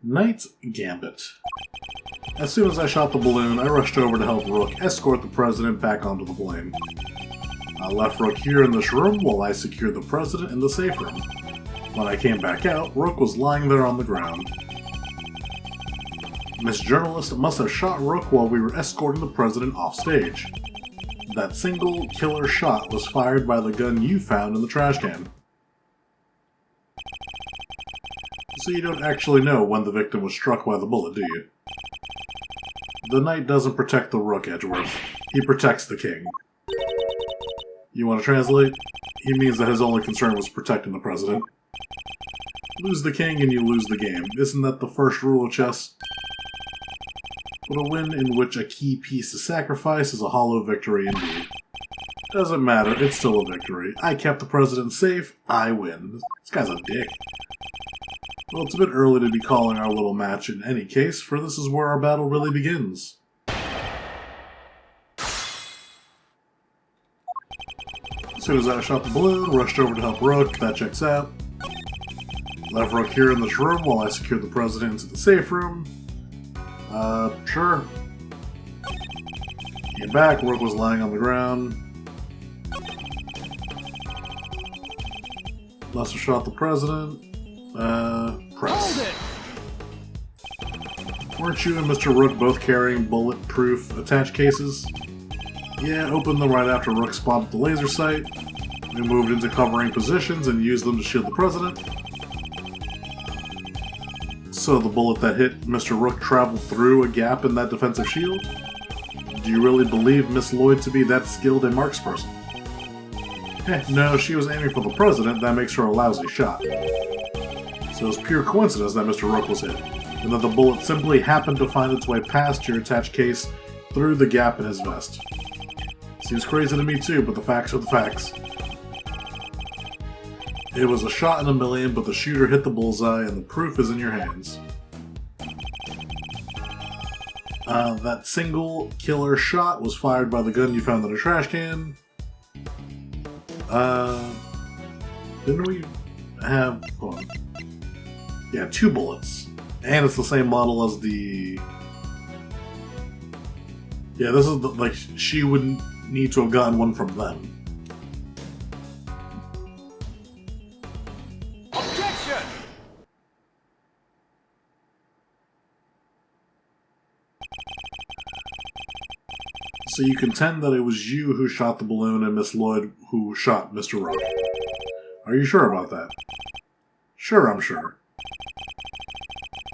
Knight's Gambit. As soon as I shot the balloon, I rushed over to help Rook escort the president back onto the plane. I left Rook here in this room while I secured the president in the safe room. When I came back out, Rook was lying there on the ground. Miss Journalist must have shot Rook while we were escorting the president off stage. That single killer shot was fired by the gun you found in the trash can. So you don't actually know when the victim was struck by the bullet, do you? The knight doesn't protect the Rook, Edgeworth. He protects the king. You want to translate? He means that his only concern was protecting the president. Lose the king and you lose the game. Isn't that the first rule of chess? But a win in which a key piece is sacrificed is a hollow victory indeed. Doesn't matter, it's still a victory. I kept the president safe, I win. This guy's a dick. Well, it's a bit early to be calling our little match in any case, for this is where our battle really begins. As soon as I shot the balloon, rushed over to help Rook, that checks out. Left Rook here in this room while I secured the president into the safe room. Sure. Came back, Rook was lying on the ground. Must have shot the president. Press. Weren't you and Mr. Rook both carrying bulletproof attach cases? Yeah, opened them right after Rook spotted the laser sight. We moved into covering positions and used them to shield the president. So the bullet that hit Mr. Rook traveled through a gap in that defensive shield? Do you really believe Miss Lloyd to be that skilled a marksperson? No, she was aiming for the president, that makes her a lousy shot. So it's pure coincidence that Mr. Rook was hit, and that the bullet simply happened to find its way past your attached case through the gap in his vest. Seems crazy to me too, but the facts are the facts. It was a shot in a million, but the shooter hit the bullseye, and the proof is in your hands. That single killer shot was fired by the gun you found in a trash can. Didn't we have... hold on. Yeah, 2 bullets. And it's the same model as the... Yeah, this is the, like, she wouldn't need to have gotten one from them. Objection! So you contend that it was you who shot the balloon and Miss Lloyd who shot Mr. Rook. Are you sure about that? Sure, I'm sure.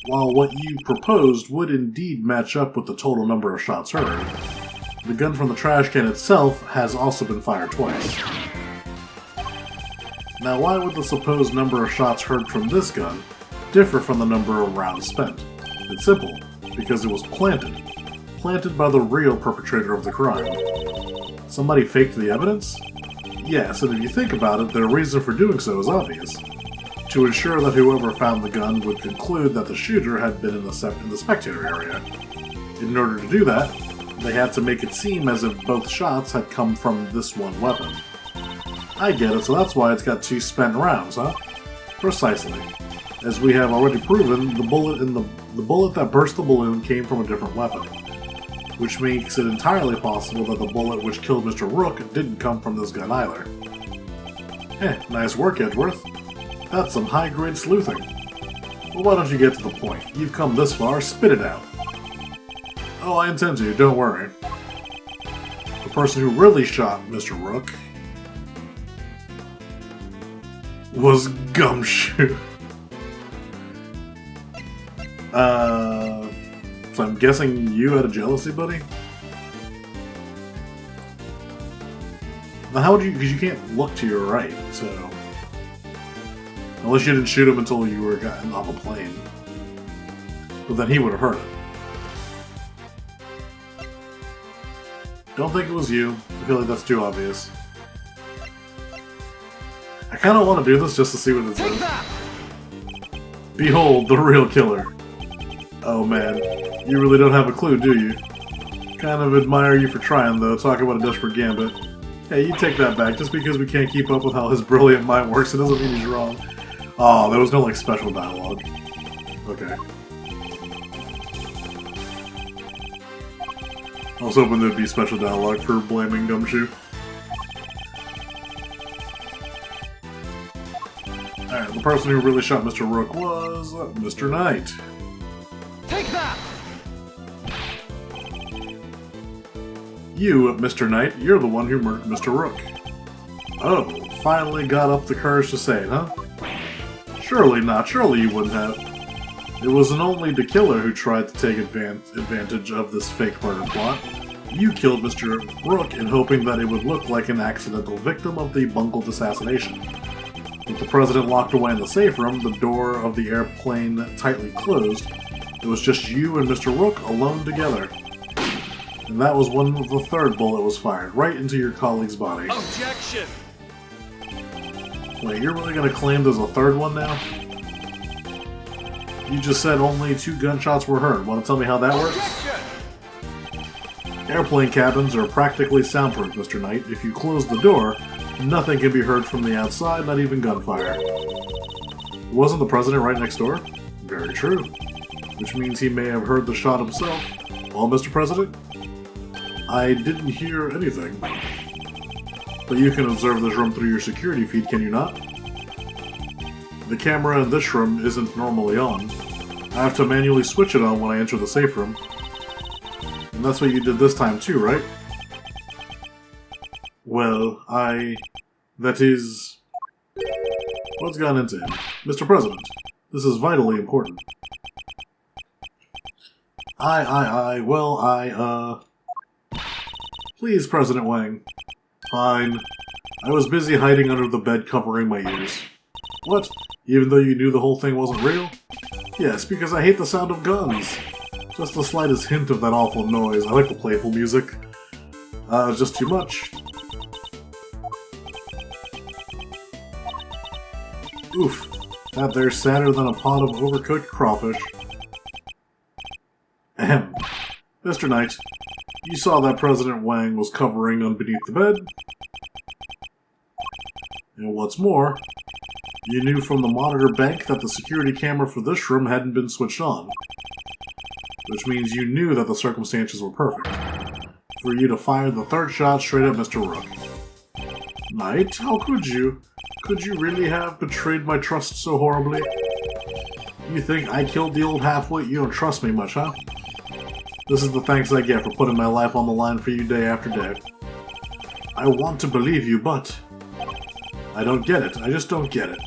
While what you proposed would indeed match up with the total number of shots heard, the gun from the trash can itself has also been fired twice. Now why would the supposed number of shots heard from this gun differ from the number of rounds spent? It's simple, because it was planted. Planted by the real perpetrator of the crime. Somebody faked the evidence? Yes, and if you think about it, their reason for doing so is obvious. To ensure that whoever found the gun would conclude that the shooter had been in the spectator area. In order to do that, they had to make it seem as if both shots had come from this one weapon. I get it, so that's why it's got 2 spent rounds, huh? Precisely. As we have already proven, the bullet that burst the balloon came from a different weapon. Which makes it entirely possible that the bullet which killed Mr. Rook didn't come from this gun either. Nice work, Edgeworth. That's some high-grade sleuthing. Well, why don't you get to the point? You've come this far, spit it out. Oh, I intend to, don't worry. The person who really shot Mr. Rook was Gumshoe. So I'm guessing you had a jealousy buddy? Now how would you, because you can't look to your right, so... Unless you didn't shoot him until you were gotten off a plane. But then he would have heard it. Don't think it was you. I feel like that's too obvious. I kind of want to do this just to see what it says. Behold, the real killer. Oh man, you really don't have a clue, do you? Kind of admire you for trying, though. Talk about a desperate gambit. Hey, you take that back. Just because we can't keep up with how his brilliant mind works, it doesn't mean he's wrong. Oh, there was no, like, special dialogue. Okay. I was hoping there'd be special dialogue for blaming Gumshoe. Alright, the person who really shot Mr. Rook was Mr. Knight. Take that! You, Mr. Knight, you're the one who murdered Mr. Rook. Oh, finally got up the courage to say it, huh? Surely not, surely you wouldn't have. It wasn't only the killer who tried to take advantage of this fake murder plot. You killed Mr. Rook in hoping that it would look like an accidental victim of the bungled assassination. With the president locked away in the safe room, the door of the airplane tightly closed, it was just you and Mr. Rook alone together. And that was when the third bullet was fired, right into your colleague's body. Objection! Wait, you're really gonna claim there's a third one now? You just said only 2 gunshots were heard. Want to tell me how that works? Objection! Airplane cabins are practically soundproof, Mr. Knight. If you close the door, nothing can be heard from the outside, not even gunfire. Wasn't the president right next door? Very true. Which means he may have heard the shot himself. Well, Mr. President? I didn't hear anything. But you can observe this room through your security feed, can you not? The camera in this room isn't normally on. I have to manually switch it on when I enter the safe room. And that's what you did this time too, right? Well, that is... What's gone into him? Mr. President, this is vitally important. Please, President Wang. Fine. I was busy hiding under the bed covering my ears. What? Even though you knew the whole thing wasn't real? Yes, because I hate the sound of guns. Just the slightest hint of that awful noise. I like the playful music. Just too much. Oof. That there's sadder than a pot of overcooked crawfish. Ahem. Mr. Knight, you saw that President Wang was covering underneath the bed. And what's more, you knew from the monitor bank that the security camera for this room hadn't been switched on. Which means you knew that the circumstances were perfect for you to fire the third shot straight at Mr. Rook. Knight, how could you? Could you really have betrayed my trust so horribly? You think I killed the old halfwit? You don't trust me much, huh? This is the thanks I get for putting my life on the line for you day after day. I want to believe you, but... I don't get it. I just don't get it.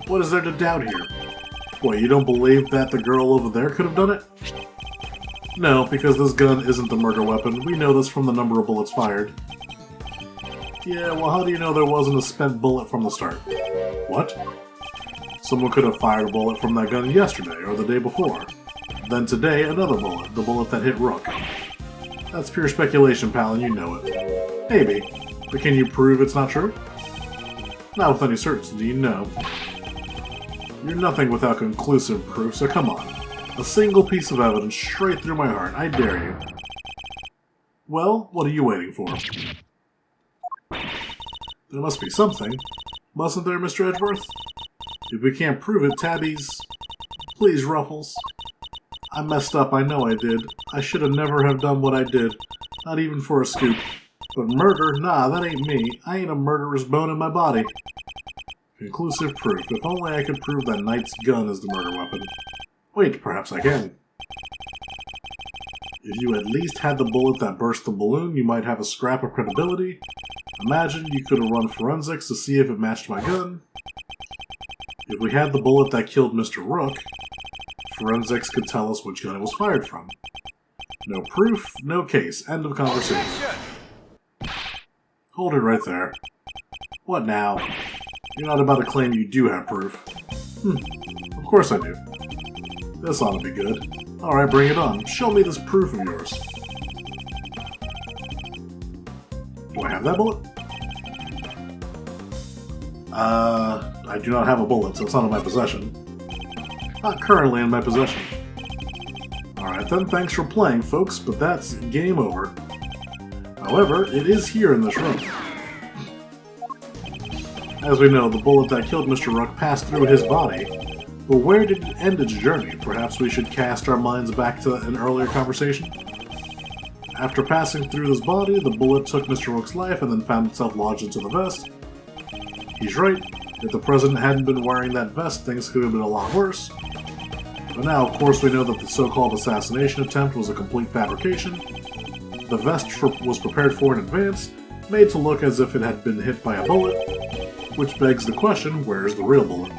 What is there to doubt here? What, you don't believe that the girl over there could have done it? No, because this gun isn't the murder weapon. We know this from the number of bullets fired. Yeah, well, how do you know there wasn't a spent bullet from the start? What? Someone could have fired a bullet from that gun yesterday, or the day before. Then today, another bullet, the bullet that hit Rook. That's pure speculation, pal, and you know it. Maybe, but can you prove it's not true? Not with any certainty, no. You're nothing without conclusive proof, so come on. A single piece of evidence straight through my heart, I dare you. Well, what are you waiting for? There must be something. Mustn't there, Mr. Edgeworth? If we can't prove it, Tabby's... Please, Ruffles. I messed up, I know I did. I should have never have done what I did. Not even for a scoop. But murder? Nah, that ain't me. I ain't a murderous bone in my body. Conclusive proof. If only I could prove that Knight's gun is the murder weapon. Wait, perhaps I can. If you at least had the bullet that burst the balloon, you might have a scrap of credibility. Imagine you could have run forensics to see if it matched my gun. If we had the bullet that killed Mr. Rook, forensics could tell us which gun it was fired from. No proof, no case. End of conversation. Hold it right there. What now? You're not about to claim you do have proof. Of course I do. This ought to be good. Alright, bring it on. Show me this proof of yours. Do I have that bullet? I do not have a bullet, so it's not in my possession. Not currently in my possession. Alright then, thanks for playing, folks, but that's game over. However, it is here in this room. As we know, the bullet that killed Mr. Rook passed through his body. But where did it end its journey? Perhaps we should cast our minds back to an earlier conversation? After passing through his body, the bullet took Mr. Rook's life and then found itself lodged into the vest. He's right. If the president hadn't been wearing that vest, things could have been a lot worse. But now, of course, we know that the so-called assassination attempt was a complete fabrication. The vest was prepared for in advance, made to look as if it had been hit by a bullet, which begs the question, where's the real bullet?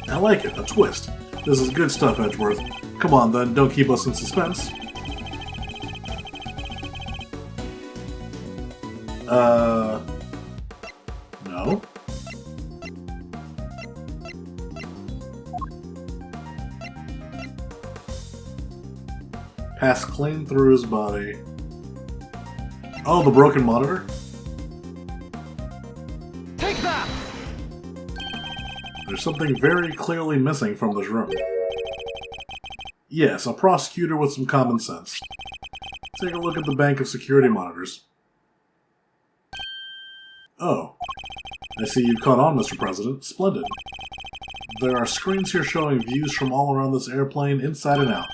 I like it, a twist. This is good stuff, Edgeworth. Come on then, don't keep us in suspense. No? Passed clean through his body. Oh, the broken monitor? Take that! There's something very clearly missing from this room. Yes, a prosecutor with some common sense. Take a look at the bank of security monitors. Oh. I see you've caught on, Mr. President. Splendid. There are screens here showing views from all around this airplane, inside and out.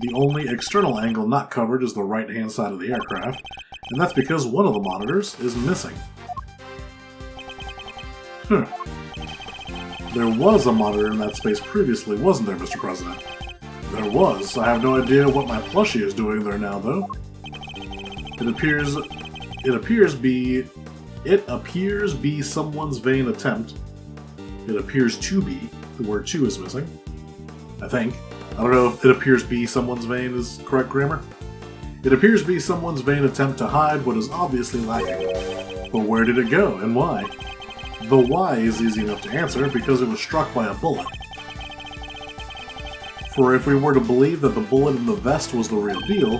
The only external angle not covered is the right-hand side of the aircraft, and that's because one of the monitors is missing. There was a monitor in that space previously, wasn't there, Mr. President? There was. I have no idea what my plushie is doing there now, though. It appears be someone's vain attempt. It appears to be. The word "to" is missing. I think. I don't know if "it appears be someone's vain" is correct grammar. It appears to be someone's vain attempt to hide what is obviously lacking. But where did it go, and why? The why is easy enough to answer, because it was struck by a bullet. For if we were to believe that the bullet in the vest was the real deal,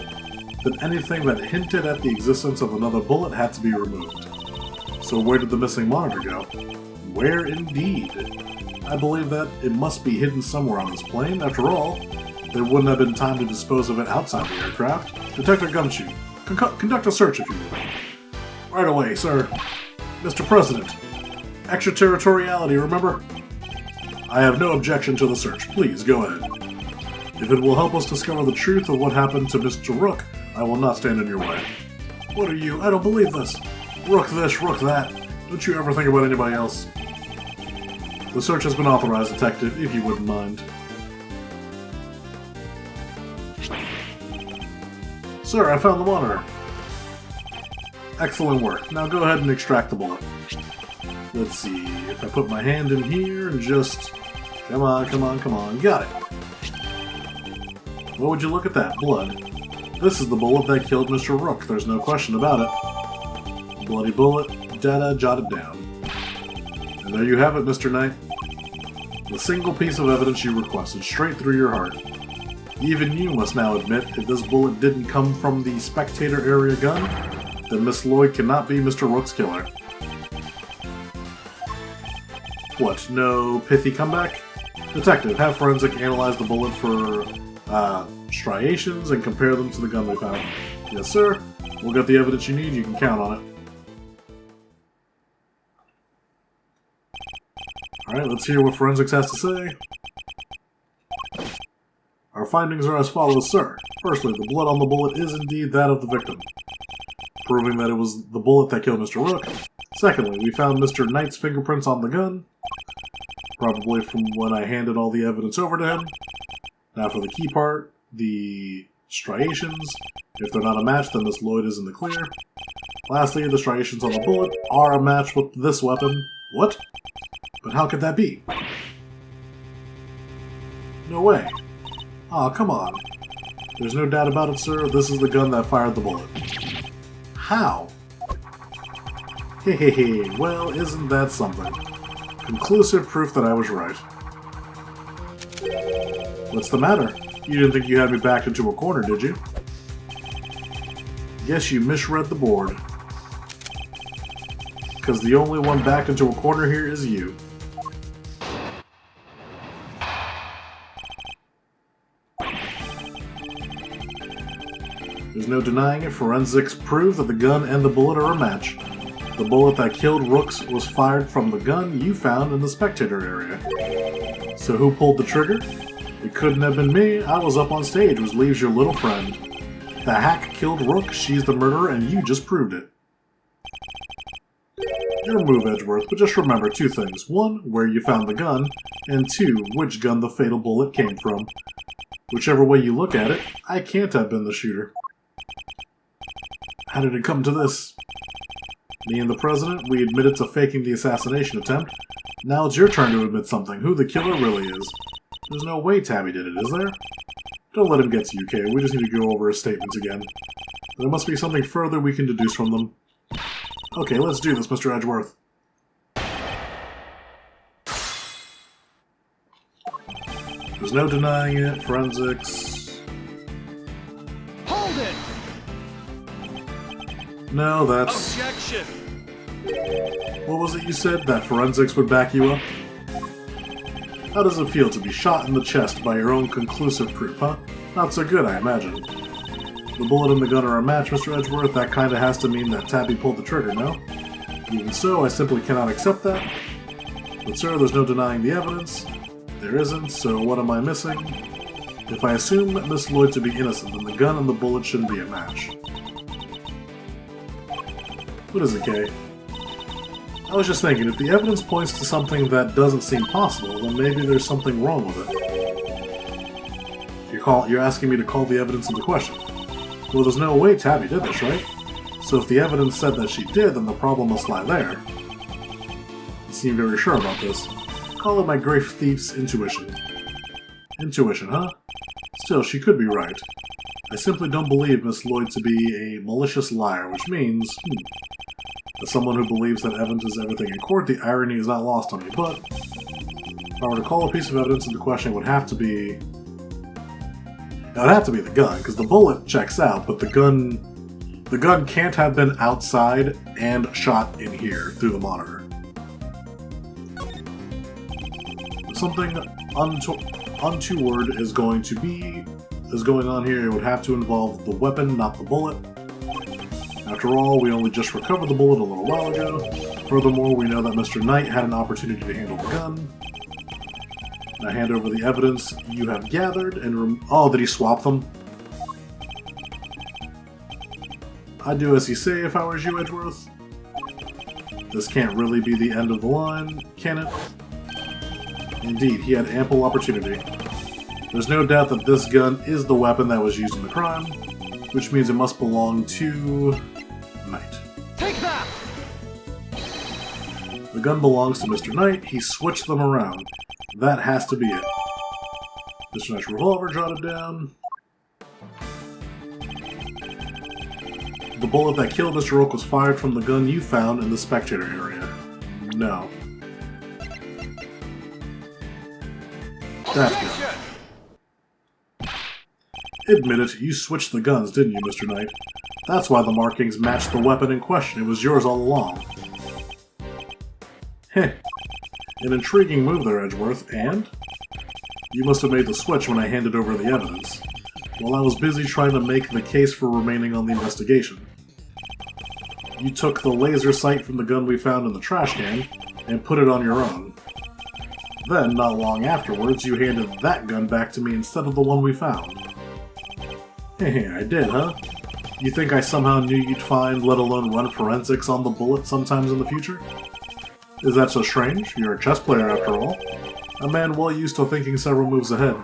then anything that hinted at the existence of another bullet had to be removed. So where did the missing monitor go? Where indeed? I believe that it must be hidden somewhere on this plane. After all, there wouldn't have been time to dispose of it outside the aircraft. Detective Gumshoe, conduct a search if you will. Right away, sir. Mr. President. Extraterritoriality, remember? I have no objection to the search. Please, go ahead. If it will help us discover the truth of what happened to Mr. Rook, I will not stand in your way. What are you? I don't believe this. Rook this, Rook that. Don't you ever think about anybody else. The search has been authorized, Detective, if you wouldn't mind. Sir, I found the monitor. Excellent work. Now go ahead and extract the bullet. Let's see, if I put my hand in here and just... Come on, come on, come on. Got it. What would you look at that? Blood. This is the bullet that killed Mr. Rook. There's no question about it. Bloody bullet. Data jotted down. And there you have it, Mr. Knight. The single piece of evidence you requested, straight through your heart. Even you must now admit, if this bullet didn't come from the spectator area gun, then Miss Lloyd cannot be Mr. Rook's killer. What, no pithy comeback? Detective, have forensic analyze the bullet for striations and compare them to the gun we found. Yes, sir. We'll get the evidence you need, you can count on it. Alright, let's hear what forensics has to say. Our findings are as follows, sir. Firstly, the blood on the bullet is indeed that of the victim, proving that it was the bullet that killed Mr. Rook. Secondly, we found Mr. Knight's fingerprints on the gun, probably from when I handed all the evidence over to him. Now for the key part, the striations. If they're not a match, then Miss Lloyd is in the clear. Lastly, the striations on the bullet are a match with this weapon. What? But how could that be? No way. Aw, come on. There's no doubt about it, sir. This is the gun that fired the bullet. How? Hehehe, well, isn't that something? Conclusive proof that I was right. What's the matter? You didn't think you had me backed into a corner, did you? Guess you misread the board. Because the only one backed into a corner here is you. There's no denying it, forensics prove that the gun and the bullet are a match. The bullet that killed Rooks was fired from the gun you found in the spectator area. So who pulled the trigger? It couldn't have been me. I was up on stage, which leaves your little friend. The hack killed Rook, she's the murderer, and you just proved it. Your move, Edgeworth, but just remember two things. One, where you found the gun, and two, which gun the fatal bullet came from. Whichever way you look at it, I can't have been the shooter. How did it come to this? Me and the President, we admitted to faking the assassination attempt. Now it's your turn to admit something, who the killer really is. There's no way Tabby did it, is there? Don't let him get to you, Kay. We just need to go over his statements again. There must be something further we can deduce from them. Okay, let's do this, Mr. Edgeworth. There's no denying it. Forensics. Hold it! No, that's... Objection! What was it you said? That forensics would back you up? How does it feel to be shot in the chest by your own conclusive proof, huh? Not so good, I imagine. The bullet and the gun are a match, Mr. Edgeworth. That kinda has to mean that Tabby pulled the trigger, no? Even so, I simply cannot accept that. But sir, there's no denying the evidence. There isn't, so what am I missing? If I assume Miss Lloyd to be innocent, then the gun and the bullet shouldn't be a match. What is it, Kay? I was just thinking, if the evidence points to something that doesn't seem possible, then maybe there's something wrong with it. You're asking me to call the evidence into question. Well, there's no way Tabby did this, right? So if the evidence said that she did, then the problem must lie there. You seem very sure about this. Call it my great thief's intuition. Intuition, huh? Still, she could be right. I simply don't believe Miss Lloyd to be a malicious liar, which means... As someone who believes that Evans is everything in court, the irony is not lost on me, but... If I were to call a piece of evidence into question, it would have to be... It would have to be the gun, because the bullet checks out, but the gun can't have been outside and shot in here through the monitor. If something untoward is going on here, it would have to involve the weapon, not the bullet. After all, we only just recovered the bullet a little while ago. Furthermore, we know that Mr. Knight had an opportunity to handle the gun. I hand over the evidence you have gathered and oh, did he swap them? I'd do as you say if I was you, Edgeworth. This can't really be the end of the line, can it? Indeed, he had ample opportunity. There's no doubt that this gun is the weapon that was used in the crime, which means it must belong to... Knight. Take that! The gun belongs to Mr. Knight. He switched them around. That has to be it. Mr. Knight's revolver jotted down. The bullet that killed Mr. Rook was fired from the gun you found in the spectator area. No. That gun. Admit it, you switched the guns, didn't you, Mr. Knight? That's why the markings matched the weapon in question. It was yours all along. Heh. An intriguing move there, Edgeworth, and? You must have made the switch when I handed over the evidence, while I was busy trying to make the case for remaining on the investigation. You took the laser sight from the gun we found in the trash can, and put it on your own. Then, not long afterwards, you handed that gun back to me instead of the one we found. Hey, I did, huh? You think I somehow knew you'd find, let alone run forensics on the bullet sometimes in the future? Is that so strange? You're a chess player after all. A man well used to thinking several moves ahead.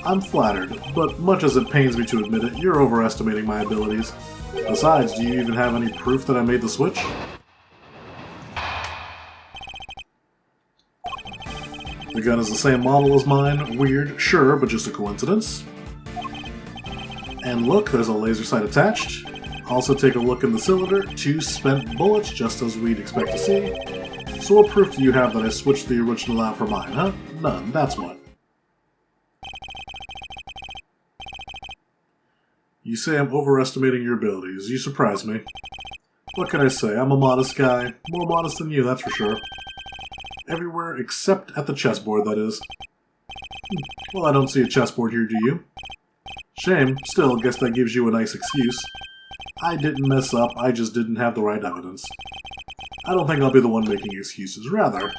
I'm flattered, but much as it pains me to admit it, you're overestimating my abilities. Besides, do you even have any proof that I made the switch? The gun is the same model as mine. Weird, sure, but just a coincidence. And look, there's a laser sight attached. Also take a look in the cylinder. 2 spent bullets, just as we'd expect to see. So what proof do you have that I switched the original out for mine, huh? None, that's what. You say I'm overestimating your abilities. You surprise me. What can I say? I'm a modest guy. More modest than you, that's for sure. Everywhere except at the chessboard, that is. Well, I don't see a chessboard here, do you? Shame. Still, guess that gives you a nice excuse. I didn't mess up, I just didn't have the right evidence. I don't think I'll be the one making excuses. Rather,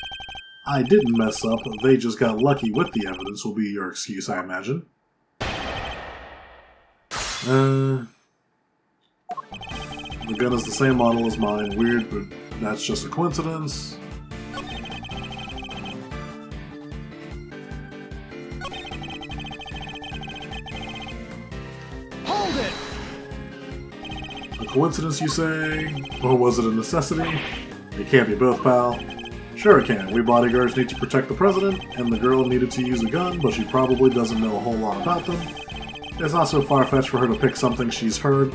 I didn't mess up, they just got lucky with the evidence will be your excuse, I imagine. The gun is the same model as mine. Weird, but that's just a coincidence. Hold it! A coincidence, you say? Or was it a necessity? It can't be both, pal. Sure it can. We bodyguards need to protect the president, and the girl needed to use a gun, but she probably doesn't know a whole lot about them. It's not so far-fetched for her to pick something she's heard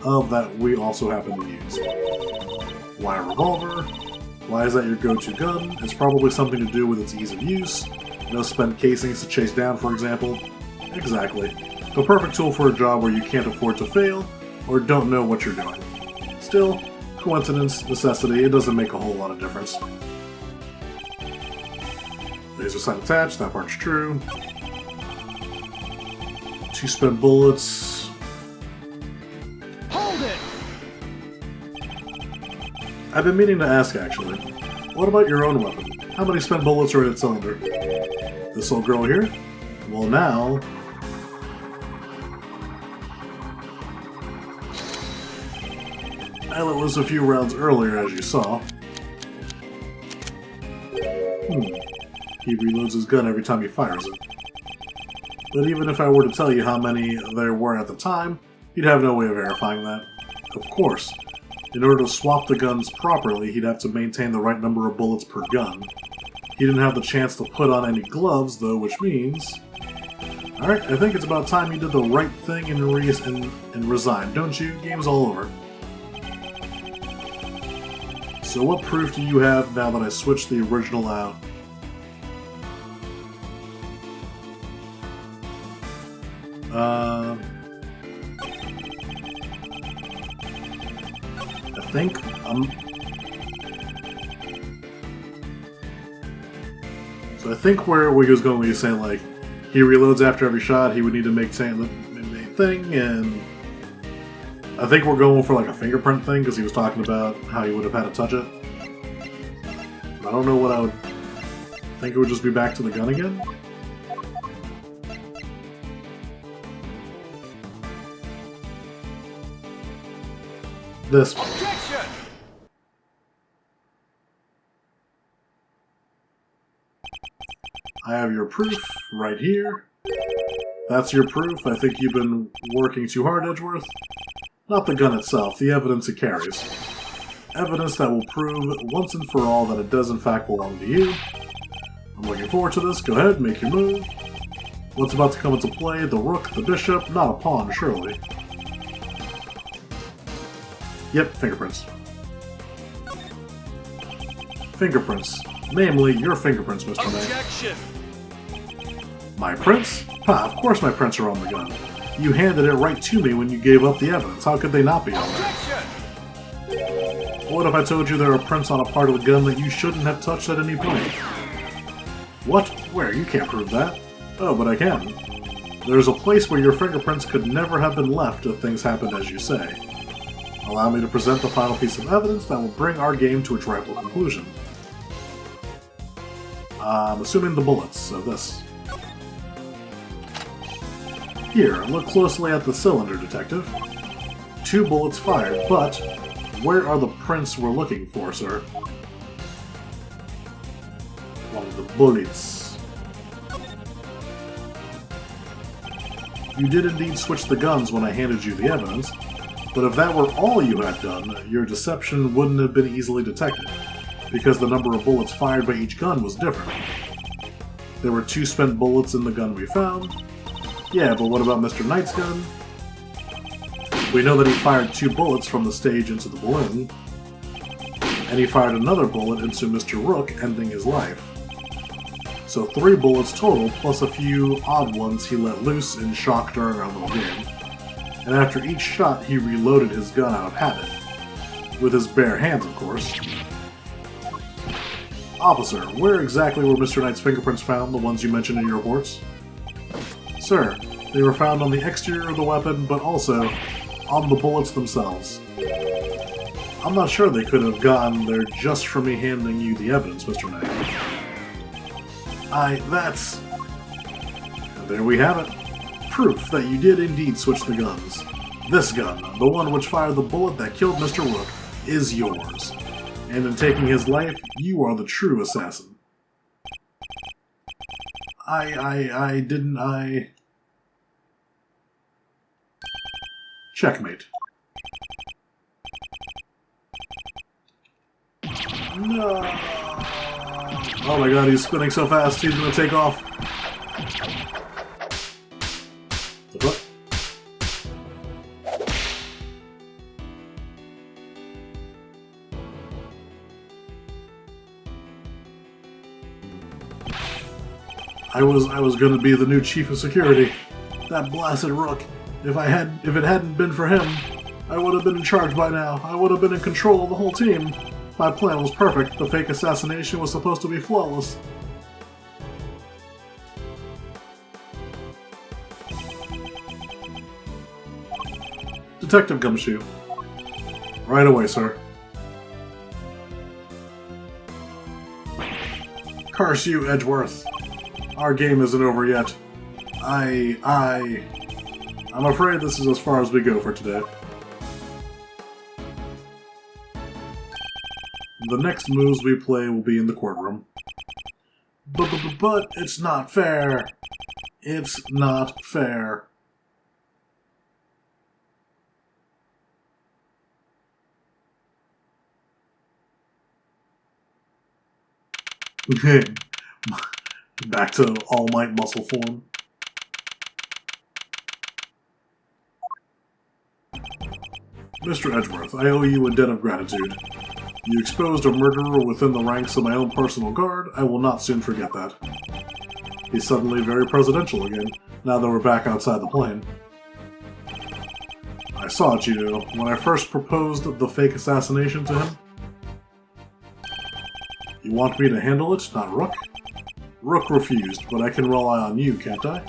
of that we also happen to use. Why a revolver? Why is that your go-to gun? It's probably something to do with its ease of use. No spent casings to chase down, for example. Exactly. The perfect tool for a job where you can't afford to fail, or don't know what you're doing. Still, coincidence, necessity, it doesn't make a whole lot of difference. Laser sight attached, that part's true. 2 spent bullets. Hold it! I've been meaning to ask, actually. What about your own weapon? How many spent bullets are in its cylinder? This old girl here? Well, now... Well, it was a few rounds earlier, as you saw. He reloads his gun every time he fires it. But even if I were to tell you how many there were at the time, you'd have no way of verifying that. Of course, in order to swap the guns properly, he'd have to maintain the right number of bullets per gun. He didn't have the chance to put on any gloves, though, which means... Alright, I think it's about time you did the right thing and resigned, don't you? Game's all over. So what proof do you have now that I switched the original out? I think So I think where we was going when he was saying like he reloads after every shot, he would need to make the thing, and I think we're going for like a fingerprint thing because he was talking about how he would have had to touch it. I don't know what I would think. It would just be back to the gun again. This one. Objection! I have your proof right here. That's your proof. I think you've been working too hard, Edgeworth. Not the gun itself, the evidence it carries. Evidence that will prove once and for all that it does in fact belong to you. I'm looking forward to this. Go ahead, make your move. What's about to come into play? The rook, the bishop, not a pawn, surely. Yep, fingerprints. Fingerprints. Namely, your fingerprints, Mr. May. Objection! My prints? Ha, of course my prints are on the gun. You handed it right to me when you gave up the evidence. How could they not be on there? Objection! What if I told you there are prints on a part of the gun that you shouldn't have touched at any point? What? Where? You can't prove that. Oh, but I can. There's a place where your fingerprints could never have been left if things happened as you say. Allow me to present the final piece of evidence that will bring our game to its rightful conclusion. I'm assuming the bullets, so this. Here, look closely at the cylinder, Detective. 2 bullets fired, but where are the prints we're looking for, sir? One of the bullets. You did indeed switch the guns when I handed you the evidence, but if that were all you had done, your deception wouldn't have been easily detected, because the number of bullets fired by each gun was different. There were 2 spent bullets in the gun we found. Yeah, but what about Mr. Knight's gun? We know that he fired 2 bullets from the stage into the balloon, and he fired another bullet into Mr. Rook, ending his life. So 3 bullets total, plus a few odd ones he let loose in shock during our little game. And after each shot, he reloaded his gun out of habit. With his bare hands, of course. Officer, where exactly were Mr. Knight's fingerprints found, the ones you mentioned in your reports? Sir, they were found on the exterior of the weapon, but also on the bullets themselves. I'm not sure they could have gotten there just from me handing you the evidence, Mr. Knight. That's... And there we have it. Proof that you did indeed switch the guns. This gun, the one which fired the bullet that killed Mr. Rook, is yours. And in taking his life, you are the true assassin. Checkmate. No! Oh my god, he's spinning so fast, he's gonna take off. The fuck? I was gonna be the new chief of security. That blasted Rook. If it hadn't been for him, I would have been in charge by now. I would have been in control of the whole team. My plan was perfect. The fake assassination was supposed to be flawless. Detective Gumshoe. Right away, sir. Curse you, Edgeworth. Our game isn't over yet. I'm afraid this is as far as we go for today. The next moves we play will be in the courtroom. But it's not fair. It's not fair. Back to All Might muscle form. Mr. Edgeworth, I owe you a debt of gratitude. You exposed a murderer within the ranks of my own personal guard. I will not soon forget that. He's suddenly very presidential again, now that we're back outside the plane. I saw it, you know, when I first proposed the fake assassination to him. You want me to handle it, not Rook? Rook refused, but I can rely on you, can't I?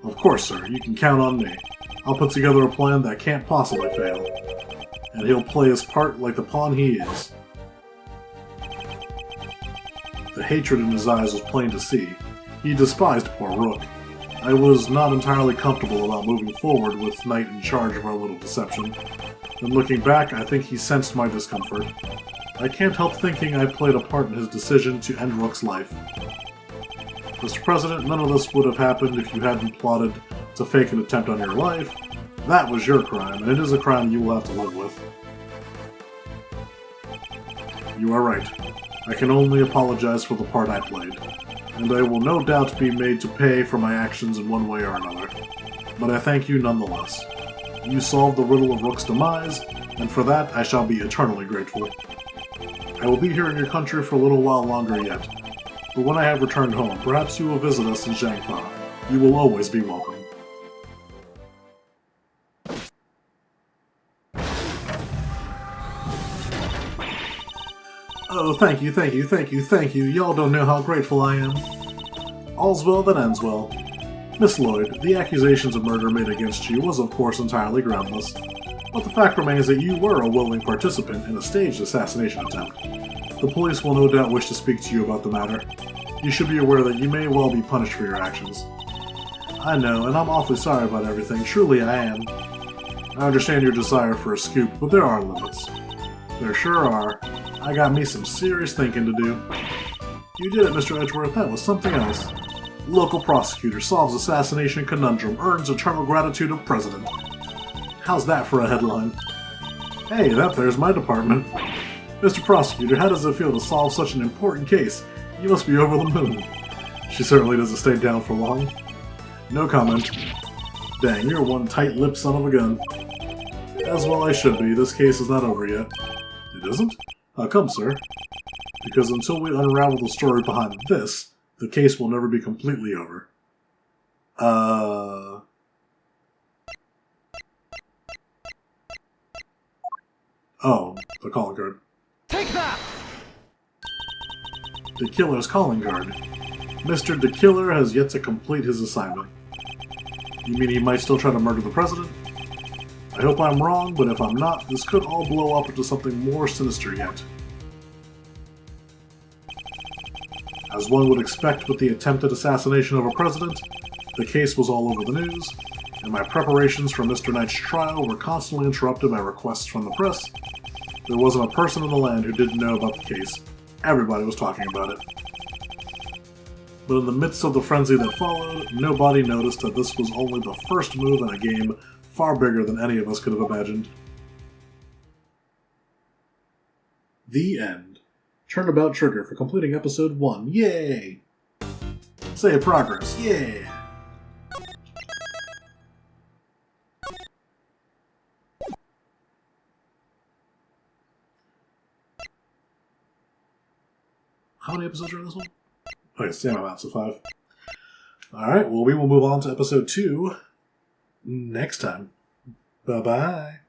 Of course, sir. You can count on me. I'll put together a plan that can't possibly fail. And he'll play his part like the pawn he is. The hatred in his eyes was plain to see. He despised poor Rook. I was not entirely comfortable about moving forward with Knight in charge of our little deception. And looking back, I think he sensed my discomfort. I can't help thinking I played a part in his decision to end Rook's life. Mr. President, none of this would have happened if you hadn't plotted to fake an attempt on your life. That was your crime, and it is a crime you will have to live with. You are right. I can only apologize for the part I played, and I will no doubt be made to pay for my actions in one way or another. But I thank you nonetheless. You solved the riddle of Rook's demise, and for that I shall be eternally grateful. I will be here in your country for a little while longer yet, but when I have returned home, perhaps you will visit us in Zhangfa. You will always be welcome. Oh, thank you, thank you, thank you, thank you. Y'all don't know how grateful I am. All's well that ends well. Miss Lloyd, the accusations of murder made against you was of course entirely groundless. But the fact remains that you were a willing participant in a staged assassination attempt. The police will no doubt wish to speak to you about the matter. You should be aware that you may well be punished for your actions. I know, and I'm awfully sorry about everything. Truly I am. I understand your desire for a scoop, but there are limits. There sure are. I got me some serious thinking to do. You did it, Mr. Edgeworth. That was something else. Local prosecutor solves assassination conundrum, earns eternal gratitude of president. How's that for a headline? Hey, that there's my department. Mr. Prosecutor, how does it feel to solve such an important case? You must be over the moon. She certainly doesn't stay down for long. No comment. Dang, you're one tight-lipped son of a gun. As well I should be. This case is not over yet. It isn't? How come, sir? Because until we unravel the story behind this, the case will never be completely over. Oh, the calling card. Take that! The Killer's calling card. Mr. The Killer has yet to complete his assignment. You mean he might still try to murder the president? I hope I'm wrong, but if I'm not, this could all blow up into something more sinister yet. As one would expect with the attempted assassination of a president, the case was all over the news, and my preparations for Mr. Knight's trial were constantly interrupted by requests from the press. There wasn't a person in the land who didn't know about the case. Everybody was talking about it. But in the midst of the frenzy that followed, nobody noticed that this was only the first move in a game far bigger than any of us could have imagined. The end. Turnabout trigger for completing episode 1. Yay! Save progress. Yeah! How many episodes are in this one? Okay, same amount, so 5. Alright, well, we will move on to episode 2 next time. Bye-bye.